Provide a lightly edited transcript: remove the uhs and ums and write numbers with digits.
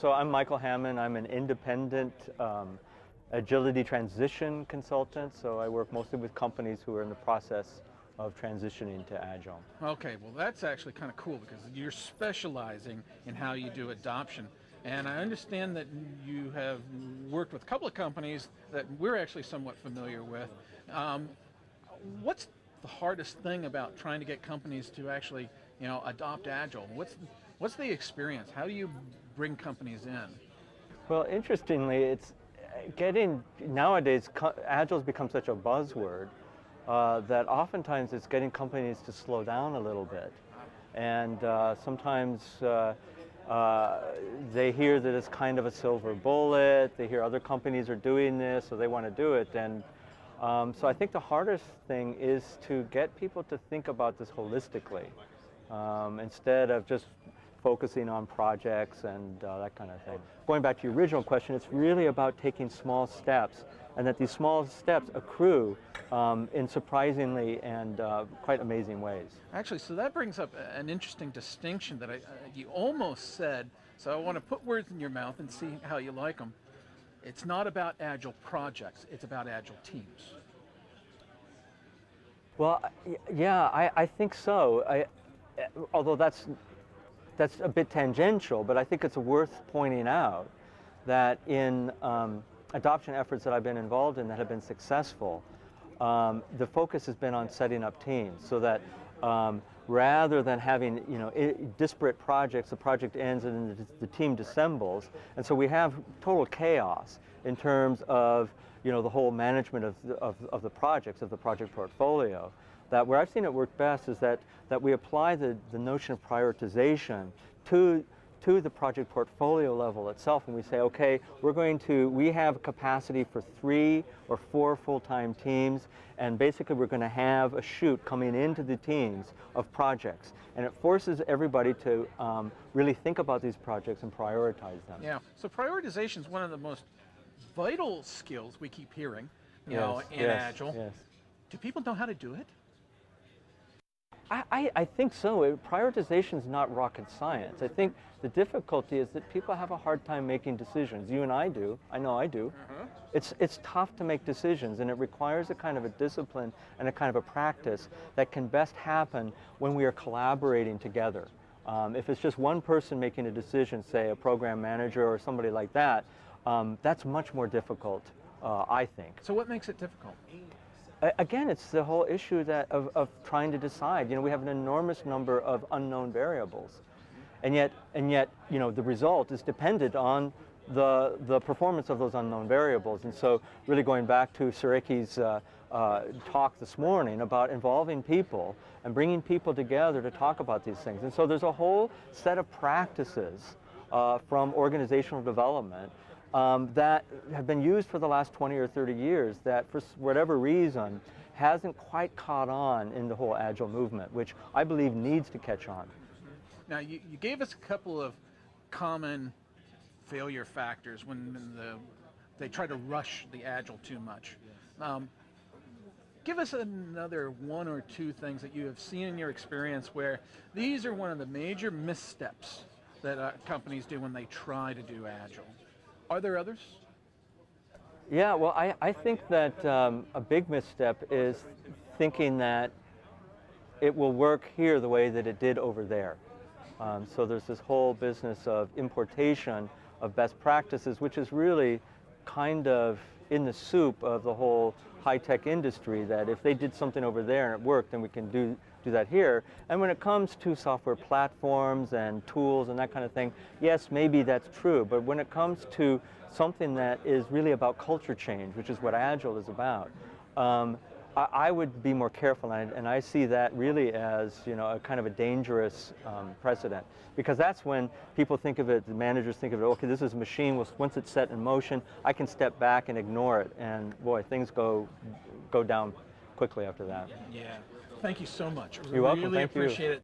So I'm Michael Hamman. I'm an independent agility transition consultant. So I work mostly with companies who are in the process of transitioning to Agile. Okay, well that's actually kind of cool because you're specializing in how you do adoption. And I understand that you have worked with a couple of companies that we're actually somewhat familiar with. What's the hardest thing about trying to get companies to actually, adopt Agile? What's the experience? How do you bring companies in? Well, interestingly, it's nowadays, Agile's become such a buzzword that oftentimes it's getting companies to slow down a little bit. And sometimes they hear that it's kind of a silver bullet, they hear other companies are doing this, so they want to do it. And so I think the hardest thing is to get people to think about this holistically, instead of just focusing on projects and that kind of thing. Going back to your original question, it's really about taking small steps, and that these small steps accrue in surprisingly and quite amazing ways. Actually, so that brings up an interesting distinction that you almost said, so I want to put words in your mouth and see how you like them. It's not about Agile projects, it's about Agile teams. Well, yeah, I think so. Although that's a bit tangential, but I think it's worth pointing out that in adoption efforts that I've been involved in that have been successful, the focus has been on setting up teams so that rather than having disparate projects, the project ends and the team dissembles, and so we have total chaos in terms of the whole management of the projects, of the project portfolio. That where I've seen it work best is that we apply the notion of prioritization to the project portfolio level itself, and we say, okay, we have capacity for 3 or 4 full-time teams, and basically we're going to have a chute coming into the teams of projects, and it forces everybody to really think about these projects and prioritize them. Yeah, so prioritization is one of the most vital skills we keep hearing, in Agile. Yes. Do people know how to do it? I think so. Prioritization is not rocket science. I think the difficulty is that people have a hard time making decisions. You and I do. I know I do. It's tough to make decisions, and it requires a kind of a discipline and a kind of a practice that can best happen when we are collaborating together. If it's just one person making a decision, say a program manager or somebody like that, that's much more difficult, I think. So what makes it difficult? Again, it's the whole issue of trying to decide. We have an enormous number of unknown variables, and yet the result is dependent on the performance of those unknown variables. And so, really going back to Suriki's talk this morning about involving people and bringing people together to talk about these things. And so, there's a whole set of practices from organizational development that have been used for the last 20 or 30 years that for whatever reason hasn't quite caught on in the whole Agile movement, which I believe needs to catch on. Now you gave us a couple of common failure factors when they try to rush the Agile too much. Give us another 1 or 2 things that you have seen in your experience where these are one of the major missteps that companies do when they try to do Agile. Are there others? Yeah, well, I think that a big misstep is thinking that it will work here the way that it did over there. So there's this whole business of importation of best practices, which is really kind of in the soup of the whole high-tech industry, that if they did something over there and it worked, then we can do that here. And when it comes to software platforms and tools and that kind of thing, yes, maybe that's true. But when it comes to something that is really about culture change, which is what Agile is about, I would be more careful, and I see that really as a kind of a dangerous precedent, because that's when people think of it, the managers think of it, okay, this is a machine, once it's set in motion, I can step back and ignore it, and boy, things go down quickly after that. Yeah, thank you so much. You're welcome, really thank you. Appreciate it.